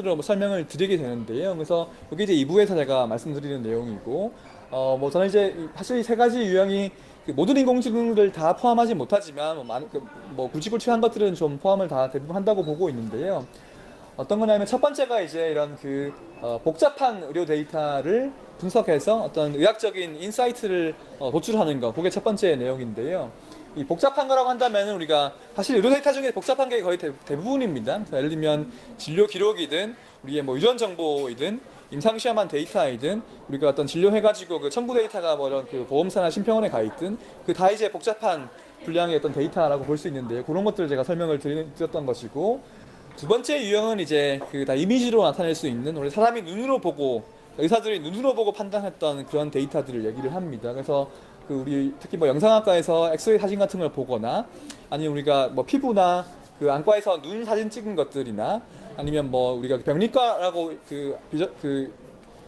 뭐 설명을 드리게 되는데요. 그래서 여기 이제 2부에서 제가 말씀드리는 내용이고, 뭐 저는 이제 사실 이 세 가지 유형이 그 모든 인공지능을 다 포함하지 못하지만 뭐 많은 뭐 굵직굵직한 것들은 좀 포함을 다 대부분 한다고 보고 있는데요. 어떤 거냐면 첫 번째가 이제 이런 복잡한 의료 데이터를 분석해서 어떤 의학적인 인사이트를 도출하는 거, 그게 첫 번째 내용인데요. 이 복잡한 거라고 한다면 우리가 사실 의료 데이터 중에 복잡한 게 거의 대부분입니다. 예를 들면 진료 기록이든 우리의 뭐 유전 정보이든 임상시험한 데이터이든 우리가 어떤 진료해가지고 그 첨부 데이터가 뭐 이런 그 보험사나 심평원에 가 있든 그 다 이제 복잡한 분량의 어떤 데이터라고 볼 수 있는데요. 그런 것들을 제가 설명을 드렸던 것이고, 두 번째 유형은 이제 그 다 이미지로 나타낼 수 있는 우리 사람이 눈으로 보고 의사들이 눈으로 보고 판단했던 그런 데이터들을 얘기를 합니다. 그래서 그 우리 특히 뭐 영상학과에서 엑스레이 사진 같은 걸 보거나 아니면 우리가 뭐 피부나 그 안과에서 눈 사진 찍은 것들이나 아니면 뭐 우리가 병리과라고 그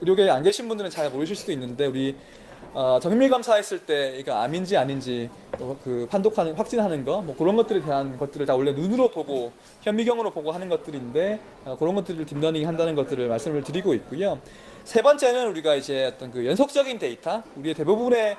의료계에 안 계신 분들은 잘 모르실 수도 있는데 우리 정밀 검사했을 때 이거 암인지 아닌지 그 판독하는 확진하는 거 뭐 그런 것들에 대한 것들을 다 원래 눈으로 보고 현미경으로 보고 하는 것들인데 그런 것들을 딥러닝 한다는 것들을 말씀을 드리고 있고요. 세 번째는 우리가 이제 어떤 그 연속적인 데이터, 우리의 대부분의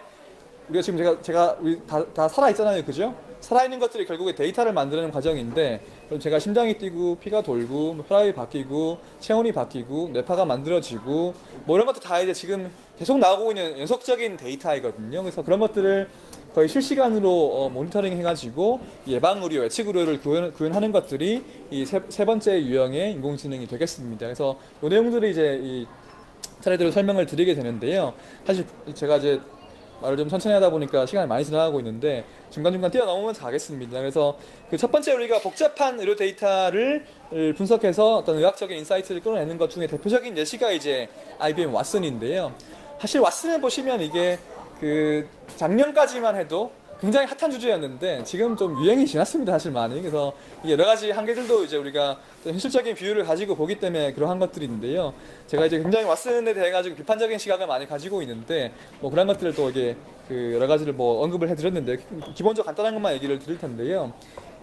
우리가 지금 제가 우리 다 살아 있잖아요, 그죠? 살아 있는 것들이 결국에 데이터를 만드는 과정인데, 그럼 제가 심장이 뛰고 피가 돌고 뭐 혈압이 바뀌고 체온이 바뀌고 뇌파가 만들어지고 뭐 이런 것도 다 이제 지금 계속 나오고 있는 연속적인 데이터이거든요. 그래서 그런 것들을 거의 실시간으로 모니터링 해가지고 예방 의료, 예측 의료를 구현하는 것들이 이 세 번째 유형의 인공지능이 되겠습니다. 그래서 이 내용들을 이제 이 차례대로 설명을 드리게 되는데요. 사실 제가 이제 말을 좀 천천히 하다 보니까 시간이 많이 지나가고 있는데 중간중간 뛰어넘으면서 가겠습니다. 그래서 그 첫 번째 우리가 복잡한 의료 데이터를 분석해서 어떤 의학적인 인사이트를 끌어내는 것 중에 대표적인 예시가 이제 IBM 왓슨인데요. 사실 왓슨을 보시면 이게 그 작년까지만 해도 굉장히 핫한 주제였는데 지금 좀 유행이 지났습니다, 사실 많이. 그래서 이게 여러 가지 한계들도 이제 우리가 현실적인 비율을 가지고 보기 때문에 그러한 것들인데요. 제가 이제 굉장히 왓슨에 대해 가지고 비판적인 시각을 많이 가지고 있는데 뭐 그런 것들을 또 이게 그 여러 가지를 뭐 언급을 해드렸는데 기본적으로 간단한 것만 얘기를 드릴 텐데요.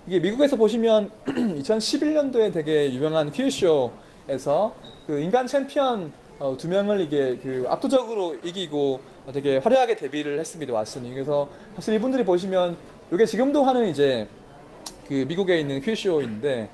이게 미국에서 보시면 2011년도에 되게 유명한 퀴즈쇼에서 그 인간 챔피언 두 명을 이게 그 압도적으로 이기고 되게 화려하게 데뷔를 했습니다, 왓슨이. 그래서 사실 이분들이 보시면 이게 지금도 하는 이제 그 미국에 있는 퀴즈쇼인데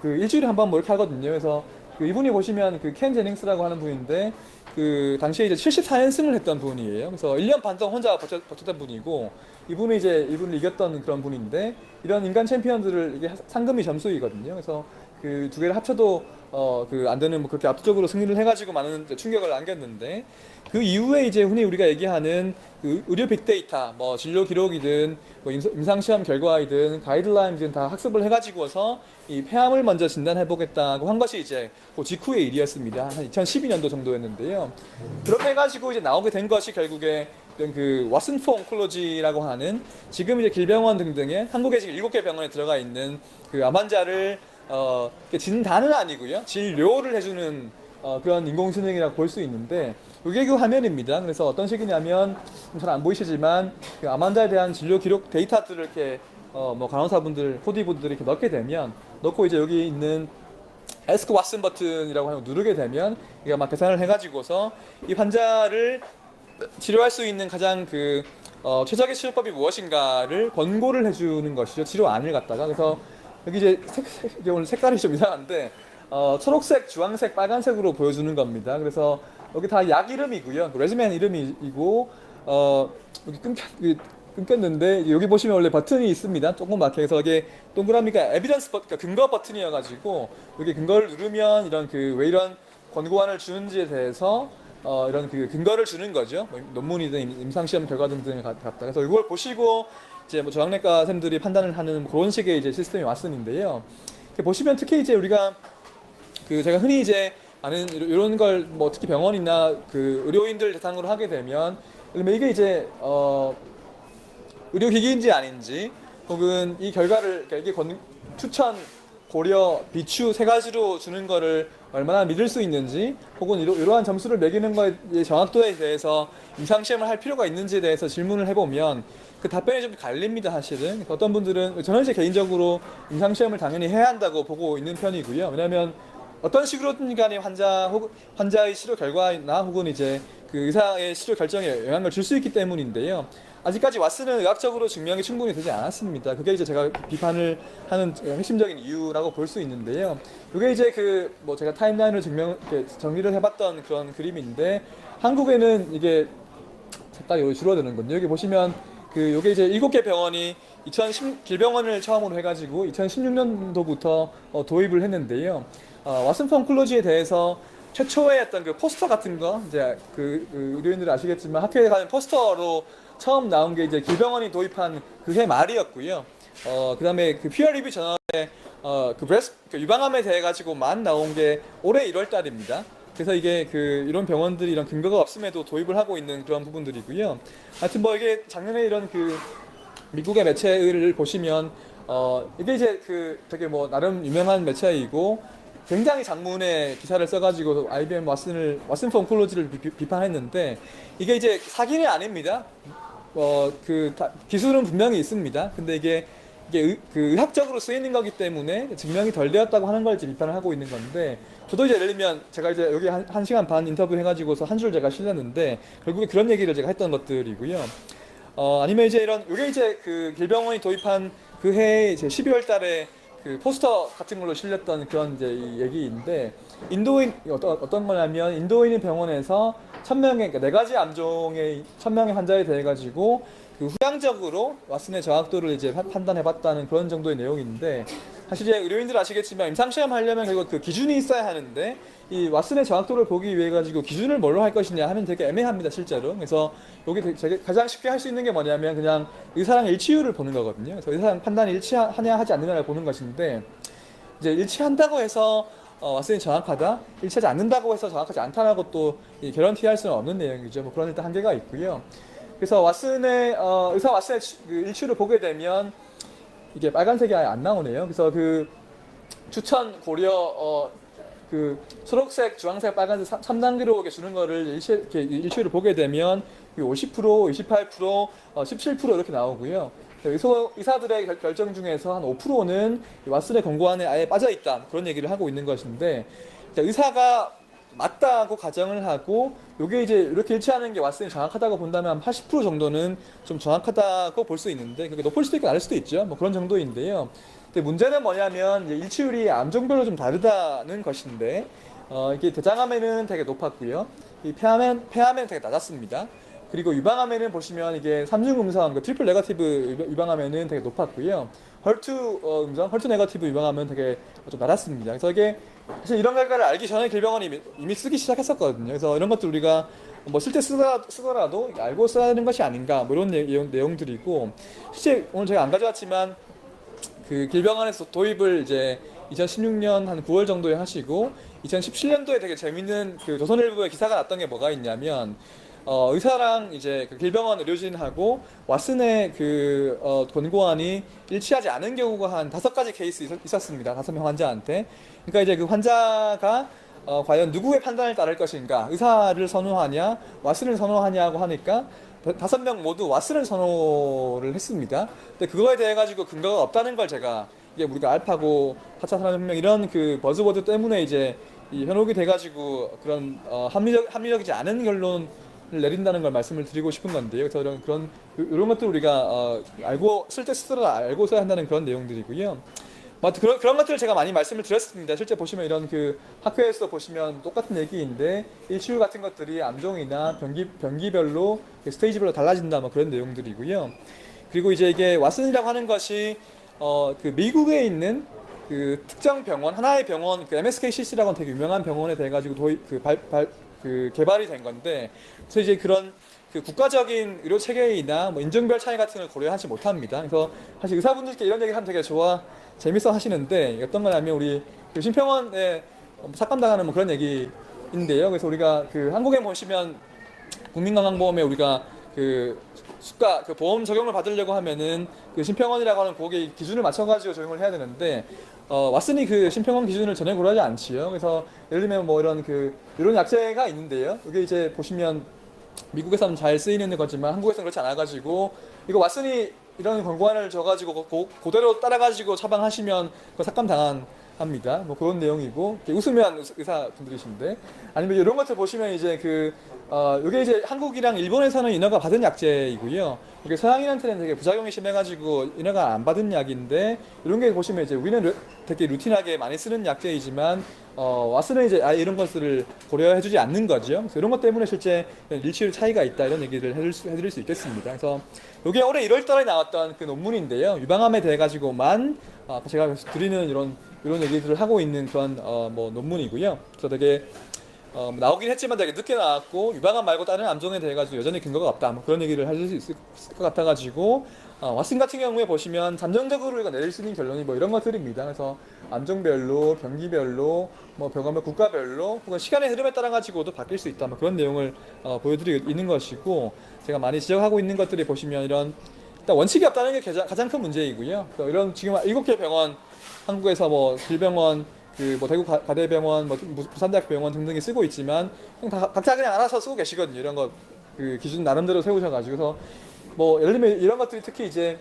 그 일주일에 한 번 뭐 이렇게 하거든요. 그래서 그 이분이 보시면 그 켄 제닝스라고 하는 분인데 그 당시에 이제 74연승을 했던 분이에요. 그래서 1년 반 동안 혼자 버텼던 분이고 이분이 이제 이분을 이겼던 그런 분인데 이런 인간 챔피언들을 이게 상금이 점수이거든요. 그래서 그 두 개를 합쳐도 그 안 되는 뭐 그렇게 압도적으로 승리를 해가지고 많은 충격을 안겼는데 그 이후에 이제 흔히 우리가 얘기하는 그 의료 빅데이터, 뭐 진료 기록이든 뭐 임상시험 결과이든 가이드라인이든 다 학습을 해가지고서 이 폐암을 먼저 진단해보겠다고 한 것이 이제 그 직후의 일이었습니다. 한 2012년도 정도였는데요. 그렇게 해가지고 이제 나오게 된 것이 결국에 그 왓슨 포 옹콜로지라고 하는 지금 이제 길병원 등등의 한국에 지금 7개 병원에 들어가 있는 그 암 환자를 진단은 아니고요, 진료를 해주는 그런 인공지능이라고 볼 수 있는데 이게 그 화면입니다. 그래서 어떤 식이냐면 잘 안 보이시지만 그 암 환자에 대한 진료 기록 데이터들을 이렇게 뭐 간호사분들, 코디분들이 이렇게 넣게 되면 넣고 이제 여기 있는 Ask Watson 버튼이라고 하는 거 누르게 되면 이게 막 계산을 해가지고서 이 환자를 치료할 수 있는 가장 최적의 치료법이 무엇인가를 권고를 해주는 것이죠. 치료안을 갖다가. 그래서 여기 이제 이게 오늘 색깔이 좀 이상한데 초록색, 주황색, 빨간색으로 보여주는 겁니다. 그래서 여기 다 약 이름이고요. 레즈멘 이름이고 여기 끊겼는데 여기 보시면 원래 버튼이 있습니다. 조그맣게 해서 이게 동그라미가 에비던스 그러니까 근거 버튼이어가지고 여기 근거를 누르면 이런 왜 이런 권고안을 주는지에 대해서 이런 근거를 주는 거죠. 뭐 논문이든 임상시험 결과 등등을 갖다. 그래서 이걸 보시고 이제 뭐 저학내과 쌤들이 판단을 하는 그런 식의 이제 시스템이 왓슨인데요. 보시면 특히 이제 우리가 제가 흔히 이제 아는 이런 걸 뭐 특히 병원이나 의료인들 대상으로 하게 되면 이게 이제 의료기기인지 아닌지 혹은 이 결과를 그러니까 이게 추천, 고려, 비추 세 가지로 주는 거를 얼마나 믿을 수 있는지 혹은 이러한 점수를 매기는 거의 정확도에 대해서 임상시험을 할 필요가 있는지에 대해서 질문을 해보면 그 답변이 좀 갈립니다, 사실은. 어떤 분들은, 저는 이제 개인적으로 임상시험을 당연히 해야 한다고 보고 있는 편이고요. 왜냐하면 어떤 식으로든 간에 환자의 치료 결과나 혹은 이제 그 의사의 치료 결정에 영향을 줄 수 있기 때문인데요. 아직까지 왓슨은 의학적으로 증명이 충분히 되지 않았습니다. 그게 이제 제가 비판을 하는 핵심적인 이유라고 볼 수 있는데요. 이게 이제 그 뭐 제가 타임라인을 정리를 해봤던 그런 그림인데, 한국에는 이게 색깔이 줄어드는군요. 여기 보시면 그 요게 이제 7개 병원이 길병원을 처음으로 해가지고 2016년도부터 도입을 했는데요. 왓슨 펑클로지에 대해서 최초의 어떤 그 포스터 같은 거, 이제 그 의료인들은 아시겠지만 학회에 가는 포스터로 처음 나온 게 이제 길병원이 도입한 그해 말이었고요. 그 다음에 그 피어 리뷰 저널에 그 유방암에 대해 가지고만 나온 게 올해 1월 달입니다. 그래서 이게 그 이런 병원들이 이런 근거가 없음에도 도입을 하고 있는 그런 부분들이고요. 하여튼 뭐 이게 작년에 이런 그 미국의 매체를 보시면 이게 이제 그 되게 뭐 나름 유명한 매체이고 굉장히 장문의 기사를 써가지고 IBM 왓슨 펑클로지를 비판했는데, 이게 이제 사기는 아닙니다. 기술은 분명히 있습니다. 근데 이게 그 의학적으로 쓰이는 거기 때문에 증명이 덜 되었다고 하는 걸 이제 비판을 하고 있는 건데, 저도 이제 예를 들면 제가 이제 여기 한 시간 반 인터뷰 해가지고서 한 줄 제가 실렸는데 결국에 그런 얘기를 제가 했던 것들이고요. 아니면 이제 이게 이제 그 길병원이 도입한 그 해에 이제 12월 달에 그 포스터 같은 걸로 실렸던 그런 이제 이 얘기인데, 인도인 어떤 거냐면 인도인 병원에서 1000명의 그러니까 4가지 암종의 1000명의 환자에 대해 가지고 그 후량적으로 왓슨의 정확도를 이제 판단해봤다는 그런 정도의 내용인데, 사실 이제 의료인들 아시겠지만 임상시험 하려면 결국 그 기준이 있어야 하는데, 이 왓슨의 정확도를 보기 위해 가지고 기준을 뭘로 할 것이냐 하면 되게 애매합니다, 실제로. 그래서 여기 가장 쉽게 할 수 있는 게 뭐냐면 그냥 의사랑 일치율을 보는 거거든요. 그래서 의사랑 판단이 일치하냐 하지 않느냐를 보는 것인데, 이제 일치한다고 해서 왓슨이 정확하다, 일치하지 않는다고 해서 정확하지 않다라고 또 개런티할 수는 없는 내용이죠. 뭐 그런 일단 한계가 있고요. 그래서 의사 왓슨의 그 일치율을 보게 되면 이게 빨간색이 아예 안 나오네요. 그래서 그 추천, 고려, 그 초록색, 주황색, 빨간색 3단계로 이렇게 주는 거를 일치율을 보게 되면 50%, 28%, 17% 이렇게 나오고요. 의사들의 결정 중에서 한 5%는 왓슨의 권고안에 아예 빠져 있다, 그런 얘기를 하고 있는 것인데, 의사가 맞다고 가정을 하고 이게 이제 이렇게 일치하는 게 왓슨이 정확하다고 본다면 한 80% 정도는 좀 정확하다고 볼 수 있는데, 그게 높을 수도 있고 낮을 수도 있죠. 뭐 그런 정도인데요. 근데 문제는 뭐냐면 이제 일치율이 암종별로 좀 다르다는 것인데, 이게 대장암에는 되게 높았고요. 이 폐암에는 되게 낮았습니다. 그리고 유방암에는 보시면 이게 3중 음성, 그 트리플 네거티브 유방암에는 되게 높았고요. 헐투 음성, 헐투 네거티브 유방암은 되게 좀 낮았습니다. 그래서 이게 사실 이런 결과를 알기 전에 길병원이 이미 쓰기 시작했었거든요. 그래서 이런 것들 우리가 뭐 실제 쓰더라도 알고 써야 하는 것이 아닌가, 뭐 이런 내용들이고, 실제 오늘 제가 안 가져왔지만 그 길병원에서 도입을 이제 2016년 한 9월 정도에 하시고 2017년도에 되게 재밌는 그 조선일보에 기사가 났던 게 뭐가 있냐면, 의사랑 이제 그 길병원 의료진하고 왓슨의 그 권고안이 일치하지 않은 경우가 한 5가지 케이스 있었습니다. 5명 환자한테. 그러니까 이제 그 환자가 과연 누구의 판단을 따를 것인가, 의사를 선호하냐, 왓슨을 선호하냐고 하니까 5명 모두 왓슨을 선호를 했습니다. 근데 그거에 대해 가지고 근거가 없다는 걸 제가, 이게 우리가 알파고 4차 산업혁명 이런 그 버즈워드 때문에 이제 이 현혹이 돼가지고 그런 합리적이지 않은 결론을 내린다는 걸 말씀을 드리고 싶은 건데요. 그래서 이런 것들 우리가 알고 쓸 때 스스로 알고 써야 한다는 그런 내용들이고요. 그런 것들을 제가 많이 말씀을 드렸습니다. 실제 보시면 이런 그 학회에서 보시면 똑같은 얘기인데, 일치율 같은 것들이 암종이나 병기별로 스테이지별로 달라진다, 뭐 그런 내용들이고요. 그리고 이제 이게 왓슨이라고 하는 것이 그 미국에 있는 그 특정 병원, 하나의 병원, 그 MSKCC라고 되게 유명한 병원에 대해 가지고 개발이 된 건데, 그래서 이제 그런 그 국가적인 의료 체계이나 뭐 인종별 차이 같은 걸 고려하지 못합니다. 그래서 사실 의사분들께 이런 얘기 하면 되게 재밌어 하시는데, 어떤 거냐면 우리 그 심평원에 삭감당하는 뭐 그런 얘기인데요. 그래서 우리가 그 한국에 보시면 국민건강보험에 우리가 그 수가 그 보험 적용을 받으려고 하면은 그 심평원이라고 하는 거기에 기준을 맞춰가지고 적용을 해야 되는데, 왓슨이 그 심평원 기준을 전혀 고려하지 않지요. 그래서 예를 들면 뭐 이런 약제가 있는데요. 이게 이제 보시면 미국에서는 잘 쓰이는 거지만 한국에서는 그렇지 않아가지고, 이거 왓슨이 이런 권고안을 줘가지고 그대로 따라가지고 처방하시면 그 삭감 당한 합니다. 뭐 그런 내용이고, 웃으면 의사분들이신데, 아니면 이런 것들 보시면 이제 요게 이제 한국이랑 일본에서는 인허가 받은 약제이고요. 이게 서양인한테는 되게 부작용이 심해가지고 인허가 안 받은 약인데, 이런 게 보시면 이제 우리는 되게 루틴하게 많이 쓰는 약제이지만, 와스는 이제 이런 것들을 고려해주지 않는 거죠. 그래서 이런 것 때문에 실제 일치율 차이가 있다, 이런 얘기를 해드릴 수 있겠습니다. 그래서 이게 올해 1월 달에 나왔던 그 논문인데요. 유방암에 대해 가지고만 제가 드리는 이런 얘기들을 하고 있는 그런 뭐 논문이고요. 그래서 되게 나오긴 했지만 되게 늦게 나왔고, 유방암 말고 다른 암종에 대해 가지고 여전히 근거가 없다, 뭐 그런 얘기를 하실 수 있을 것 같아 가지고, 왓슨 같은 경우에 보시면 잠정적으로 우리가 내릴 수 있는 결론이 뭐 이런 것들입니다. 그래서 암종별로, 병기별로, 뭐 병원별 국가별로, 혹은 시간의 흐름에 따라 가지고도 바뀔 수 있다, 뭐 그런 내용을 보여드리고 있는 것이고, 제가 많이 지적하고 있는 것들이 보시면 이런, 일단 원칙이 없다는 게 가장 큰 문제이고요. 이런 지금 7개 병원, 한국에서 뭐 길병원, 뭐 대구 가대병원, 뭐 부산대학병원 등등이 쓰고 있지만 각자 그냥 알아서 쓰고 계시거든요. 이런 거 기준 나름대로 세우셔가지고서 뭐 예를 들면 이런 것들이 특히 이제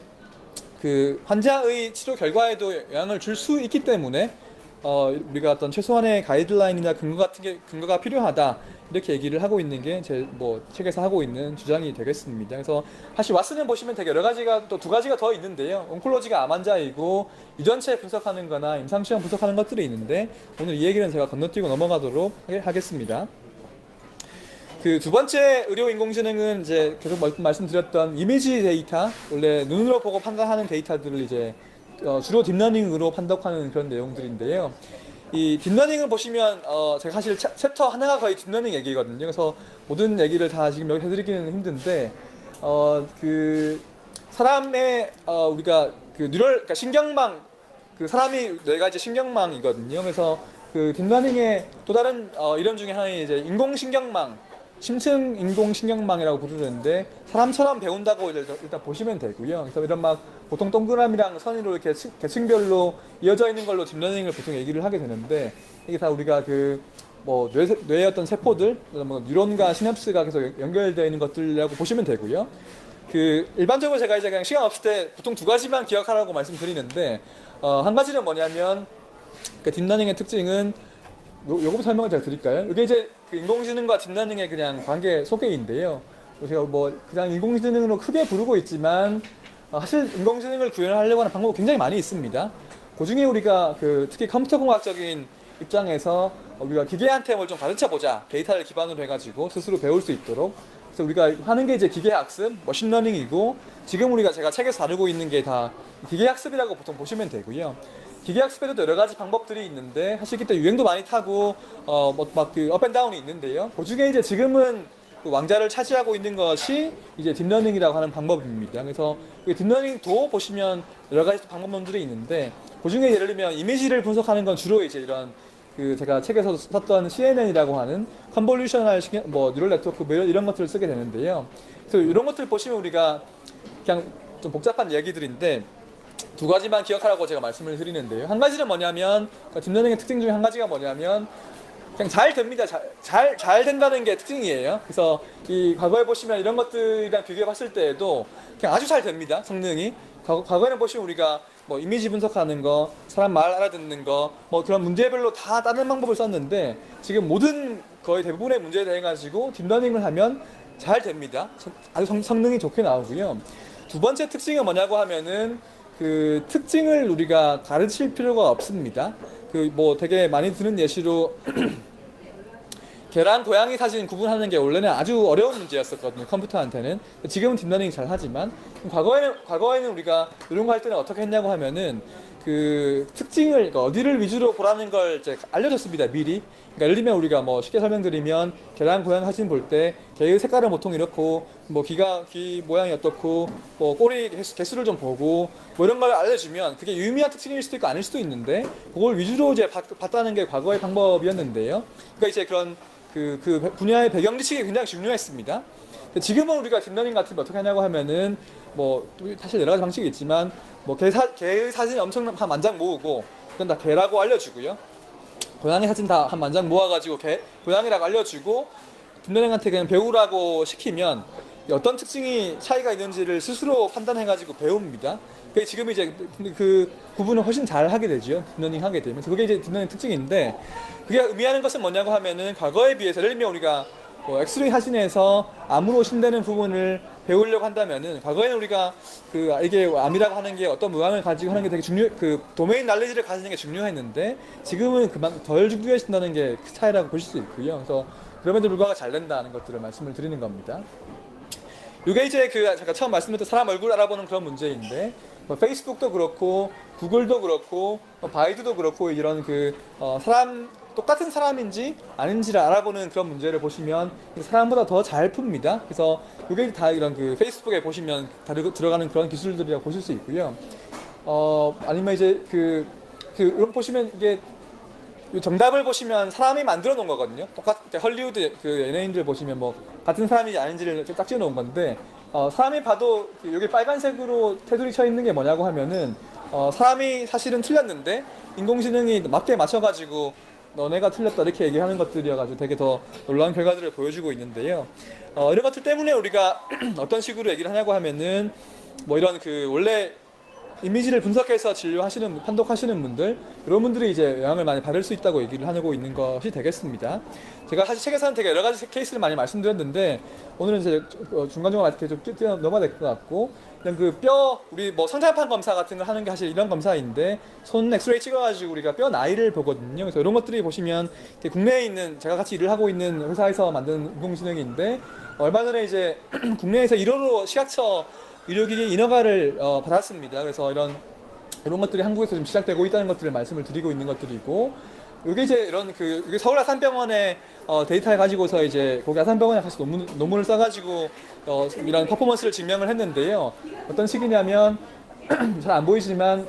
환자의 치료 결과에도 영향을 줄 수 있기 때문에 우리가 어떤 최소한의 가이드라인이나 근거가 필요하다, 이렇게 얘기를 하고 있는 게 제 책에서 하고 있는 주장이 되겠습니다. 그래서 사실 왓슨은 보시면 되게 여러 가지가, 또 2가지가 더 있는데요. 온콜로지가 암 환자이고 유전체 분석하는 거나 임상시험 분석하는 것들이 있는데, 오늘 이 얘기는 제가 건너뛰고 넘어가도록 하겠습니다. 두 번째 의료 인공지능은 이제 계속 말씀드렸던 이미지 데이터, 원래 눈으로 보고 판단하는 데이터들을 이제 주로 딥러닝으로 판독하는 그런 내용들인데요. 이 딥러닝을 보시면 제가 사실 챕터 하나가 거의 딥러닝 얘기거든요. 그래서 모든 얘기를 다 지금 여기 해드리기는 힘든데, 사람의 우리가 그러니까 신경망, 사람이 뇌가 이제 신경망이거든요. 그래서 딥러닝의 또 다른 이름 중에 하나는 이제 인공신경망, 심층 인공신경망이라고 부르는데, 사람처럼 배운다고 일단 보시면 되고요. 그래서 이런 보통 동그라미랑 선으로 이렇게 계층별로 이어져 있는 걸로 딥러닝을 보통 얘기를 하게 되는데, 이게 다 우리가 뇌의 어떤 세포들, 뭐 뉴런과 시냅스가 계속 연결되어 있는 것들이라고 보시면 되고요. 일반적으로 제가 이제 그냥 시간 없을 때 보통 2가지만 기억하라고 말씀드리는데, 한 가지는 뭐냐면, 딥러닝의 특징은 요거 설명을 제가 드릴까요? 이게 이제 인공지능과 딥러닝의 그냥 관계 소개인데요. 제가 그냥 인공지능으로 크게 부르고 있지만, 사실 인공지능을 구현하려고 하는 방법이 굉장히 많이 있습니다. 그 중에 우리가 특히 컴퓨터공학적인 입장에서 우리가 기계한테 뭘 좀 가르쳐보자, 데이터를 기반으로 해가지고 스스로 배울 수 있도록. 그래서 우리가 하는 게 이제 기계학습, 머신러닝이고, 지금 제가 책에서 다루고 있는 게 다 기계학습이라고 보통 보시면 되고요. 기계학습에도 여러 가지 방법들이 있는데, 사실 그때 유행도 많이 타고 업앤다운이 있는데요. 그 중에 이제 지금은 왕자를 차지하고 있는 것이 이제 딥러닝이라고 하는 방법입니다. 그래서 딥러닝도 보시면 여러 가지 방법론들이 있는데, 그 중에 예를 들면 이미지를 분석하는 건 주로 이제 이런 제가 책에서 썼던 CNN이라고 하는 컨볼루셔널 뉴럴 네트워크 이런 것들을 쓰게 되는데요. 그래서 이런 것들 보시면 우리가 그냥 좀 복잡한 얘기들인데, 2가지만 기억하라고 제가 말씀을 드리는데요. 한 가지는 뭐냐면, 딥러닝의 특징 중에 한 가지가 뭐냐면, 그냥 잘 됩니다. 잘 된다는 게 특징이에요. 그래서 과거에 보시면 이런 것들이랑 비교해 봤을 때에도 그냥 아주 잘 됩니다. 성능이. 과거에는 보시면 우리가 이미지 분석하는 거, 사람 말 알아듣는 거, 그런 문제별로 다 다른 방법을 썼는데, 지금 거의 대부분의 문제에 대해 가지고 딥러닝을 하면 잘 됩니다. 아주 성능이 좋게 나오고요. 2번째 특징은 뭐냐고 하면은, 특징을 우리가 가르칠 필요가 없습니다. 되게 많이 드는 예시로 계란, 고양이 사진 구분하는 게 원래는 아주 어려운 문제였었거든요, 컴퓨터한테는. 지금은 딥러닝이 잘 하지만, 과거에는 우리가 이런 거 할 때는 어떻게 했냐고 하면은, 특징을, 그러니까 어디를 위주로 보라는 걸 이제 알려줬습니다, 미리. 그러니까 예를 들면 우리가 쉽게 설명드리면, 계란, 고양이 사진 볼 때, 개의 색깔은 보통 이렇고, 귀 모양이 어떻고, 꼬리 개수를 좀 보고, 이런 걸 알려주면, 그게 유의미한 특징일 수도 있고 아닐 수도 있는데, 그걸 위주로 이제 봤다는 게 과거의 방법이었는데요. 그러니까 이제 그런, 분야의 배경 지식이 굉장히 중요했습니다. 지금은 우리가 딥러닝 같은 거 어떻게 하냐고 하면은, 사실 여러 가지 방식이 있지만, 개의 사진 엄청 한 10,000장 모으고, 그건 다 개라고 알려주고요. 고양이 사진 다 한 10,000장 모아가지고 고양이라고 알려주고, 딥러닝한테 그냥 배우라고 시키면 어떤 특징이 차이가 있는지를 스스로 판단해가지고 배웁니다. 그 지금 이제 그 구분을 훨씬 잘 하게 되죠. 딥러닝 하게 되면. 그게 이제 딥러닝 특징인데, 그게 의미하는 것은 뭐냐고 하면은 과거에 비해서 예를 들면 우리가 뭐 엑스레이 사진에서 암으로 신되는 부분을 배우려고 한다면은, 과거에는 우리가 그 이게 암이라고 하는 게 어떤 모양을 가지고 하는 게 되게 그 도메인 날리지를 가지는 게 중요했는데, 지금은 그만 덜 중요해진다는 게 그 차이라고 보실 수 있고요. 그래서 그럼에도 불구하고 잘 된다는 것들을 말씀을 드리는 겁니다. 이게 이제 그 제가 처음 말씀드렸던 사람 얼굴 알아보는 그런 문제인데, 뭐 페이스북도 그렇고 구글도 그렇고 바이두도 그렇고 이런 그 사람 똑같은 사람인지 아닌지를 알아보는 그런 문제를 보시면 사람보다 더 잘 풉니다. 그래서 이게 다 이런 그 페이스북에 보시면 들어가는 그런 기술들이라고 보실 수 있고요. 아니면 이제 이런 보시면 이게 정답을 보시면 사람이 만들어 놓은 거거든요. 똑같은 헐리우드 그 연예인들 보시면 뭐 같은 사람인지 아닌지를 딱 찍어 놓은 건데, 사람이 봐도 여기 빨간색으로 테두리 쳐 있는 게 뭐냐고 하면은 사람이 사실은 틀렸는데 인공지능이 맞게 맞춰가지고 너네가 틀렸다 이렇게 얘기하는 것들이어가지고 되게 더 놀라운 결과들을 보여주고 있는데요. 이런 것들 때문에 우리가 어떤 식으로 얘기를 하냐고 하면은 뭐 이런 그 원래 이미지를 분석해서 판독하시는 분들, 이런 분들이 이제 영향을 많이 받을 수 있다고 얘기를 하고 있는 것이 되겠습니다. 제가 사실 책에서는 되게 여러 가지 케이스를 많이 말씀드렸는데, 오늘은 이제 중간중간 이렇게 좀 뛰어넘어야 될 것 같고, 그냥 그 우리 뭐 성장판 검사 같은 걸 하는 게 사실 이런 검사인데, 손 엑스레이 찍어가지고 우리가 뼈 나이를 보거든요. 그래서 이런 것들이 보시면 국내에 있는, 제가 같이 일을 하고 있는 회사에서 만든 인공지능인데, 얼마 전에 이제 국내에서 1호로 시각처 의료기기 인허가를 받았습니다. 그래서 이런 것들이 한국에서 좀 시작되고 있다는 것들을 말씀을 드리고 있는 것들이고, 이게 이제 이런 이게 서울 아산병원의 데이터를 가지고서 이제 거기 아산병원에 가서 논문을 써가지고 이런 퍼포먼스를 증명을 했는데요. 어떤 식이냐면 잘 안 보이지만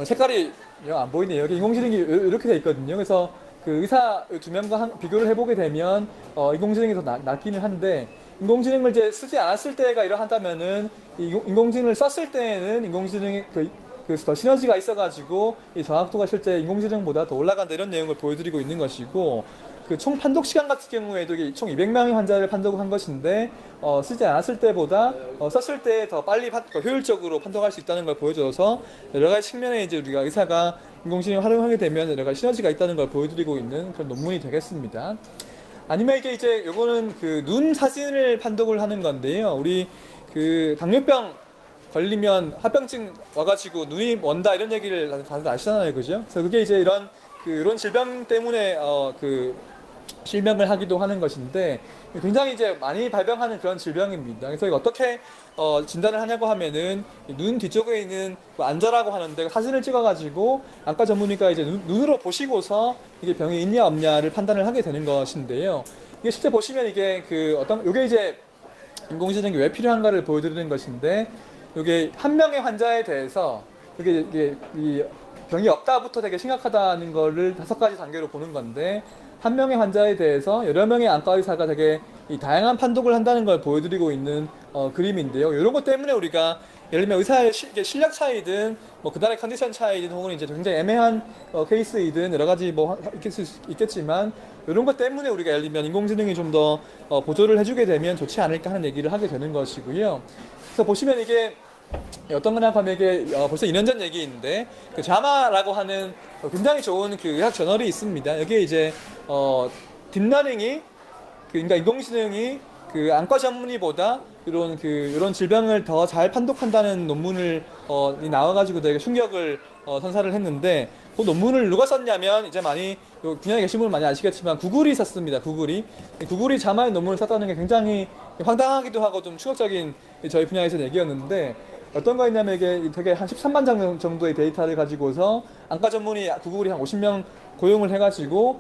색깔이 안 보이네요. 여기 인공지능이 이렇게 돼 있거든요. 그래서 그 의사 두 명과 비교를 해보게 되면 인공지능이 더 낫기는 한데, 인공지능을 이제 쓰지 않았을 때가 이러한다면은 인공지능을 썼을 때에는 인공지능이 더 시너지가 있어가지고 이 정확도가 실제 인공지능보다 더 올라간다, 이런 내용을 보여드리고 있는 것이고, 그 총 판독 시간 같은 경우에도 총 200명의 환자를 판독을 한 것인데 쓰지 않았을 때보다 썼을 때 더 빨리 더 효율적으로 판독할 수 있다는 걸 보여줘서, 여러 가지 측면에 이제 우리가 의사가 인공지능을 활용하게 되면 여러 가지 시너지가 있다는 걸 보여드리고 있는 그런 논문이 되겠습니다. 아니면 이게 요거는 그 눈 사진을 판독을 하는 건데요. 우리 그 당뇨병 걸리면 합병증 와가지고 눈이 먼다 이런 얘기를 다들 아시잖아요, 그죠? 그래서 그게 이제 이런 질병 때문에 실명을 하기도 하는 것인데, 굉장히 이제 많이 발병하는 그런 질병입니다. 그래서 이거 어떻게 진단을 하냐고 하면은 눈 뒤쪽에 있는 안자라고 하는데, 사진을 찍어가지고 안과 전문의가 이제 눈으로 보시고서 이게 병이 있냐 없냐를 판단을 하게 되는 것인데요. 이게 실제 보시면 이게 요게 이제 인공지능이 왜 필요한가를 보여드리는 것인데, 이게 한 명의 환자에 대해서 이게 이 병이 없다부터 되게 심각하다는 거를 5가지 단계로 보는 건데, 한 명의 환자에 대해서 여러 명의 안과 의사가 되게 이 다양한 판독을 한다는 걸 보여드리고 있는 그림인데요. 이런 것 때문에 우리가 예를 들면 의사의 실력 차이든 뭐 그날의 컨디션 차이든 혹은 이제 굉장히 애매한 케이스이든 여러 가지 뭐 있겠지만, 이런 것 때문에 우리가 예를 들면 인공지능이 좀 더 보조를 해주게 되면 좋지 않을까 하는 얘기를 하게 되는 것이고요. 그래서 보시면 이게 어떤 거냐 하면 이게 벌써 2년 전 얘기인데, 그 자마라고 하는 굉장히 좋은 그 의학 저널이 있습니다. 여기에 이제 딥러닝이 그러니까 인공지능이 그 안과 전문의보다 이런 질병을 더 잘 판독한다는 논문을 나와가지고 되게 충격을 선사를 했는데, 그 논문을 누가 썼냐면 이제 많이 분야에 계신 분은 많이 아시겠지만 구글이 썼습니다. 구글이 자마의 논문을 썼다는 게 굉장히 황당하기도 하고 좀 충격적인 저희 분야에서 얘기였는데, 어떤 거 있냐면 이게 되게 한 13만 장 정도의 데이터를 가지고서 안과 전문의 구글이 한 50명 고용을 해가지고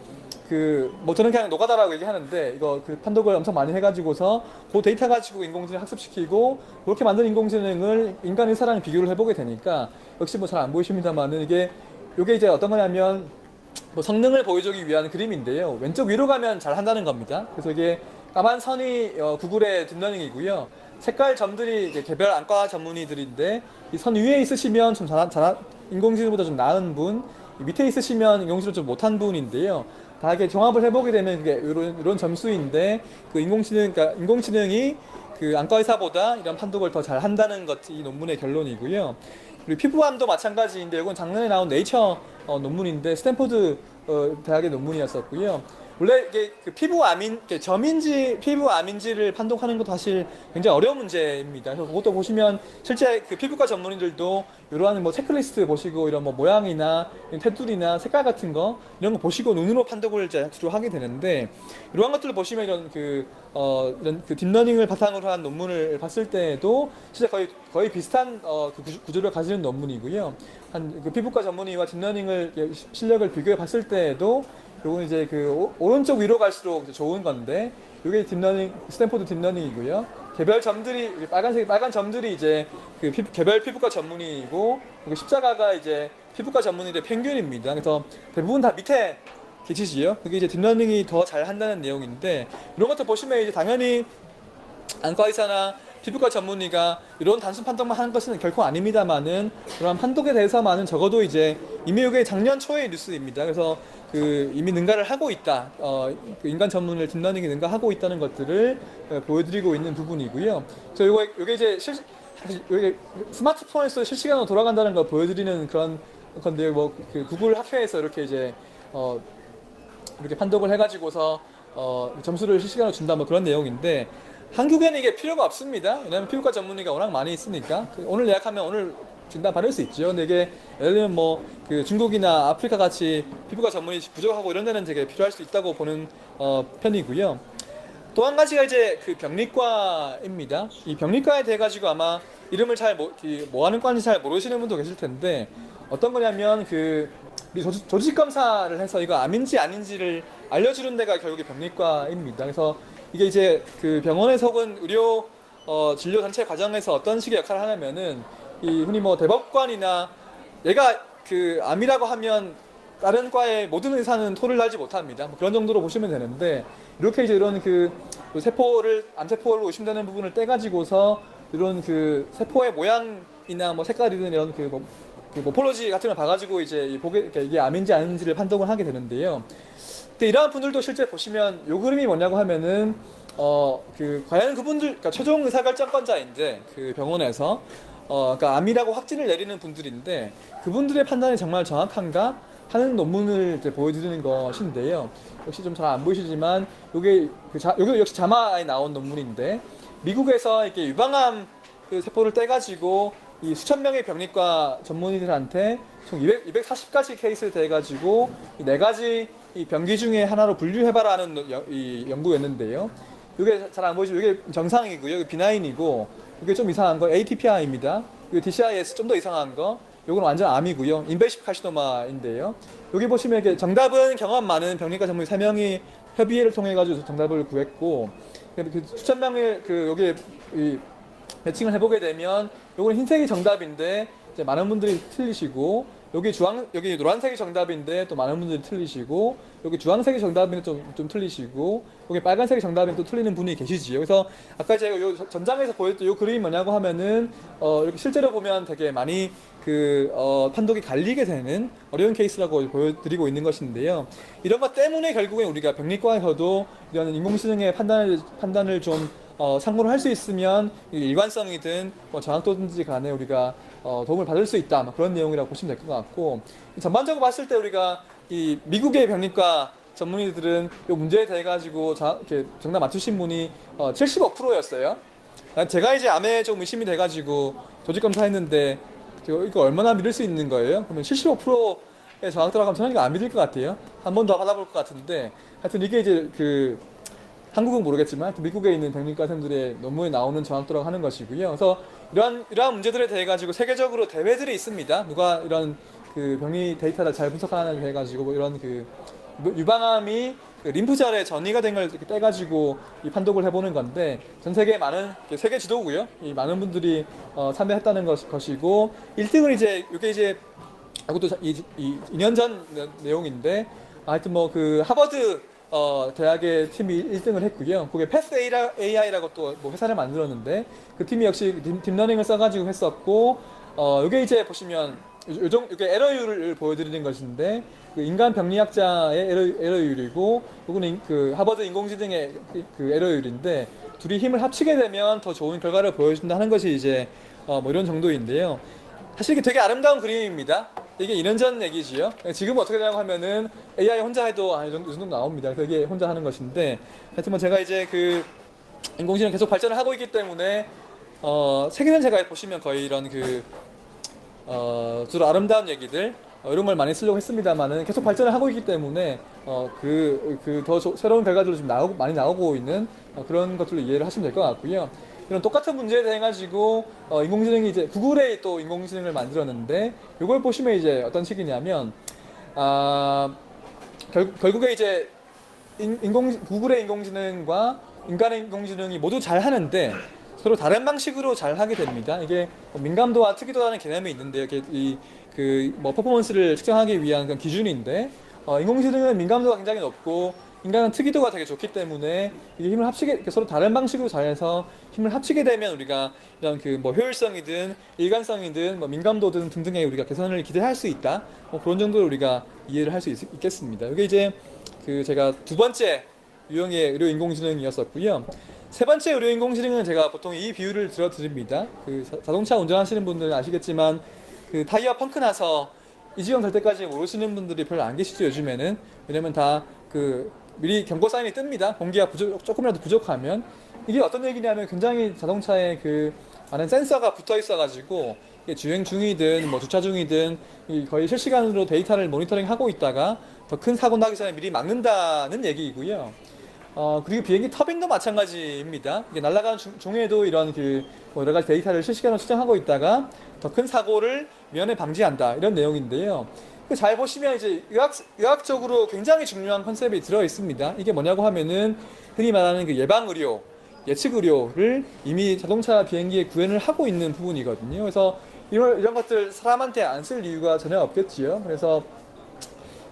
뭐 저는 그냥 노가다라고 얘기하는데, 이거 판독을 엄청 많이 해가지고서 그 데이터 가지고 인공지능 학습시키고, 그렇게 만든 인공지능을 인간 의사랑 비교를 해보게 되니까, 역시 뭐 잘 안 보이십니다만은 이게 이제 어떤 거냐면 뭐 성능을 보여주기 위한 그림인데요. 왼쪽 위로 가면 잘 한다는 겁니다. 그래서 이게 까만 선이 구글의 딥러닝이고요. 색깔 점들이 이제 개별 안과 전문의들인데, 이 선 위에 있으시면 좀 인공지능보다 좀 나은 분, 밑에 있으시면 인공지능 좀 못한 분인데요. 다 이렇게 종합을 해보게 되면 이게 이런 점수인데, 그러니까 인공지능이 그 안과 의사보다 이런 판독을 더 잘 한다는 것이 이 논문의 결론이고요. 그리고 피부암도 마찬가지인데 이건 작년에 나온 네이처 논문인데 스탠포드 대학의 논문이었었고요. 원래 이게 그 피부암인, 점인지 피부암인지를 판독하는 것도 사실 굉장히 어려운 문제입니다. 그래서 그것도 보시면 실제 그 피부과 전문의들도 이러한 뭐 체크리스트 보시고 이런 뭐 모양이나 테두리나 색깔 같은 거 이런 거 보시고 눈으로 판독을 이제 주로 하게 되는데 이러한 것들을 보시면 이런 이런 그 딥러닝을 바탕으로 한 논문을 봤을 때에도 진짜 거의 비슷한 그 구조를 가지는 논문이고요. 한 그 피부과 전문의와 딥러닝을 실력을 비교해 봤을 때에도 요건 이제 그 오른쪽 위로 갈수록 좋은 건데 이게 딥러닝 스탠포드 딥러닝이고요. 개별 점들이 빨간 점들이 이제 그 개별 피부과 전문의이고 십자가가 이제 피부과 전문의의 평균입니다. 그래서 대부분 다 밑에 계시지요. 그게 이제 딥러닝이 더 잘 한다는 내용인데 이런 것들 보시면 이제 당연히 안과 의사나 피부과 전문의가 이런 단순 판독만 하는 것은 결코 아닙니다만은 그런 판독에 대해서만은 적어도 이제 이미 이게 작년 초의 뉴스입니다. 그래서 그 이미 능가를 하고 있다. 그 인간 전문을 딥러닝이 능가하고 있다는 것들을 보여드리고 있는 부분이고요. 그래서 요게 이제 요게 스마트폰에서 실시간으로 돌아간다는 걸 보여드리는 그런 건데요. 뭐 그 구글 학회에서 이렇게 이제 이렇게 판독을 해가지고서 점수를 실시간으로 준다 뭐 그런 내용인데. 한국에는 이게 필요가 없습니다. 왜냐하면 피부과 전문의가 워낙 많이 있으니까 오늘 예약하면 오늘 진단 받을 수 있죠. 근데 이게 예를 들면 뭐 그 중국이나 아프리카 같이 피부과 전문의 부족하고 이런 데는 되게 필요할 수 있다고 보는 편이고요. 또 한 가지가 이제 그 병리과입니다. 이 병리과에 대해 가지고 아마 이름을 잘 뭐 하는 과인지 잘 모르시는 분도 계실 텐데 어떤 거냐면 그 조직 검사를 해서 이거 암인지 아닌지를 알려주는 데가 결국에 병리과입니다. 그래서 이게 이제 그 병원에서 혹은 의료 진료 전체 과정에서 어떤 식의 역할을 하냐면은 이 흔히 뭐 대법관이나 얘가 그 암이라고 하면 다른 과의 모든 의사는 토를 달지 못합니다. 뭐 그런 정도로 보시면 되는데 이렇게 이제 이런 그 암세포로 의심되는 부분을 떼가지고서 이런 그 세포의 모양이나 뭐 색깔이든 이런 그 모폴로지 같은 걸 봐가지고 이제 이게 암인지 아닌지를 판독을 하게 되는데요. 근데 이러한 분들도 실제 보시면 요 그림이 뭐냐고 하면은 과연 그분들, 그러니까 최종 의사결정권자인데 그 병원에서 그러니까 암이라고 확진을 내리는 분들인데 그분들의 판단이 정말 정확한가 하는 논문을 이제 보여드리는 것인데요. 역시 좀 잘 안 보이시지만 요게 역시 자마에 나온 논문인데 미국에서 이렇게 유방암 그 세포를 떼가지고 이 수천 명의 병리과 전문의들한테 총 240가지 케이스를 대가지고 이 4가지 이 병기 중에 하나로 분류해봐라는 이 연구였는데요. 이게 잘 안 보이시죠? 이게 정상이고요. 이게 비나인이고, 이게 좀 이상한 거 ATPI입니다. 이게 DCIS 좀 더 이상한 거, 이건 완전 암이고요. 인베이시브 카시노마인데요. 여기 보시면 이게 정답은 경험 많은 병리과 전문의 3명이 협의회를 통해 가지고 정답을 구했고, 그 수천 명의 여기에 매칭을 해보게 되면, 요거는 흰색이 정답인데 이제 많은 분들이 틀리시고, 여기 노란색이 정답인데 또 많은 분들이 틀리시고, 여기 주황색이 정답인데 좀 틀리시고, 여기 빨간색이 정답인데 또 틀리는 분이 계시지요. 그래서 아까 제가 요 전장에서 보였던 요 그림이 뭐냐고 하면은 이렇게 실제로 보면 되게 많이 판독이 갈리게 되는 어려운 케이스라고 보여드리고 있는 것인데요. 이런 것 때문에 결국엔 우리가 병리과에서도 이런 인공지능의 판단을 좀 참고를 할 수 있으면 일관성이든 정확도든지 간에 우리가 도움을 받을 수 있다, 그런 내용이라고 보시면 될 것 같고, 전반적으로 봤을 때 우리가 이 미국의 병리과 전문의들은 이 문제에 대해 가지고 이렇게 정답 맞추신 분이 75%였어요. 제가 이제 암에 좀 의심이 돼 가지고 조직 검사했는데 이거 얼마나 믿을 수 있는 거예요? 그러면 75%의 정확도라고 하면 저는 이거 안 믿을 것 같아요. 한 번 더 받아볼 것 같은데, 하여튼 이게 이제 한국은 모르겠지만 미국에 있는 병리과생들의 논문에 나오는 정확도라고 하는 것이고요. 그래서 이러한 문제들에 대해 가지고 세계적으로 대회들이 있습니다. 누가 이런 병리 데이터를 잘 분석하는 데 가지고 이런 유방암이 림프절에 전이가 된 걸 떼가지고 이 판독을 해보는 건데, 전 세계 많은 세계 지도고요. 이 많은 분들이 참여했다는 것이고, 1등은 이게 이제 이것도 2년 전 내용인데, 하여튼 하버드 대학의 팀이 1등을 했고요. 그게 패스 AI라고 또 회사를 만들었는데, 그 팀이 역시 딥러닝을 써가지고 했었고, 이게 이제 보시면 이렇게 에러율을 보여드리는 것인데 그 인간 병리학자의 에러율이고 요거는 그 하버드 인공지능의 그 에러율인데 둘이 힘을 합치게 되면 더 좋은 결과를 보여준다 하는 것이 이제 뭐 이런 정도인데요. 사실 이게 되게 아름다운 그림입니다. 이게 2년 전 얘기지요. 지금은 어떻게 되냐고 하면은 AI 혼자 해도 이 정도 나옵니다. 그래서 이게 혼자 하는 것인데 하여튼 뭐 제가 이제 그 인공지능 계속 발전을 하고 있기 때문에 최근에 제가 보시면 거의 이런 그 주로 아름다운 얘기들 이런 걸 많이 쓰려고 했습니다만은 계속 발전을 하고 있기 때문에 더 새로운 결과들로 지금 많이 나오고 있는 그런 것들로 이해를 하시면 될 것 같고요. 이런 똑같은 문제에 대해 가지고 인공지능이 이제 구글에 또 인공지능을 만들었는데 이걸 보시면 이제 어떤 식이냐면 결국에 이제 구글의 인공지능과 인간의 인공지능이 모두 잘 하는데 서로 다른 방식으로 잘 하게 됩니다. 이게 민감도와 특이도라는 개념이 있는데요. 뭐 퍼포먼스를 측정하기 위한 그런 기준인데 인공지능은 민감도가 굉장히 높고 인간은 특이도가 되게 좋기 때문에 이게 힘을 합치게 서로 다른 방식으로 잘해서 힘을 합치게 되면 우리가 이런 그 뭐 효율성이든 일관성이든 뭐 민감도든 등등의 우리가 개선을 기대할 수 있다. 뭐 그런 정도로 우리가 이해를 할 수 있겠습니다. 이게 이제 그 제가 두 번째 유형의 의료 인공지능이었었고요. 세 번째 의료 인공지능은 제가 보통 이 비유를 들어드립니다. 그 자동차 운전하시는 분들은 아시겠지만 그 타이어 펑크 나서 이 지경 될 때까지 모르시는 분들이 별로 안 계시죠, 요즘에는. 왜냐면 다 그 미리 경고 사인이 뜹니다. 공기가 조금이라도 부족하면. 이게 어떤 얘기냐면 굉장히 자동차에 그 많은 센서가 붙어 있어가지고 주행 중이든 뭐 주차 중이든 거의 실시간으로 데이터를 모니터링 하고 있다가 더 큰 사고 나기 전에 미리 막는다는 얘기이고요. 그리고 비행기 터빈도 마찬가지입니다. 이게 날아가는 중에도 이런 뭐 여러 가지 데이터를 실시간으로 수정하고 있다가 더 큰 사고를 미연에 방지한다. 이런 내용인데요. 잘 보시면 이제 의학적으로 굉장히 중요한 컨셉이 들어 있습니다. 이게 뭐냐고 하면은 흔히 말하는 그 예방의료, 예측의료를 이미 자동차 비행기에 구현을 하고 있는 부분이거든요. 그래서 이런 것들 사람한테 안 쓸 이유가 전혀 없겠지요. 그래서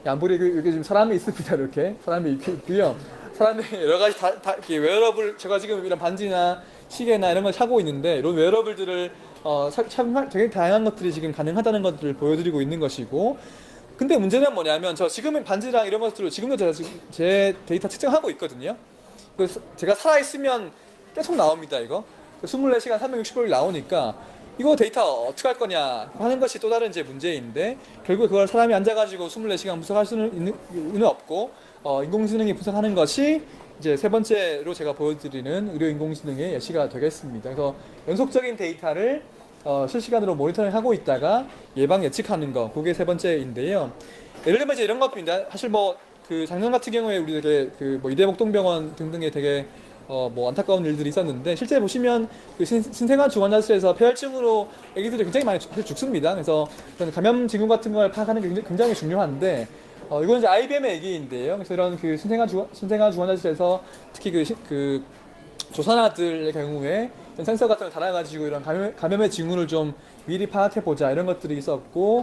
안 보리 여기 지금 사람이 있습니다. 이렇게 사람이 있고요. 사람이 여러 가지 이렇게 웨어러블 제가 지금 이런 반지나 시계나 이런 걸 사고 있는데 이런 웨어러블들을 참 되게 다양한 것들이 지금 가능하다는 것들을 보여드리고 있는 것이고 근데 문제는 뭐냐면 저 지금은 반지랑 이런 것들을 지금도 제가 지금 제 데이터 측정하고 있거든요. 그래서 제가 살아있으면 계속 나옵니다. 이거 24시간 365일 나오니까 이거 데이터 어떻게 할 거냐 하는 것이 또 다른 이제 문제인데 결국 그걸 사람이 앉아가지고 24시간 분석할 수는 없고 인공지능이 분석하는 것이 이제 세 번째로 제가 보여드리는 의료 인공지능의 예시가 되겠습니다. 그래서 연속적인 데이터를 실시간으로 모니터링하고 있다가 예방 예측하는 거 그게 세 번째인데요. 예를 들면 이제 이런 것입니다. 사실 뭐 그 작년 같은 경우에 우리 되게 그 뭐 이대목동병원 등등의 되게 뭐 안타까운 일들이 있었는데 실제 보시면 그 신생아 중환자실에서 폐혈증으로 아기들이 굉장히 많이 죽습니다. 그래서 감염 징후 같은 걸 파악하는 게 굉장히 중요한데 이건 이제 IBM의 얘기인데요. 그래서 이런 그 신생아 중환자실에서 특히 그 조산아들의 경우에 센서 같은 걸 달아가지고 이런 감염의 징후를 좀 미리 파악해 보자 이런 것들이 있었고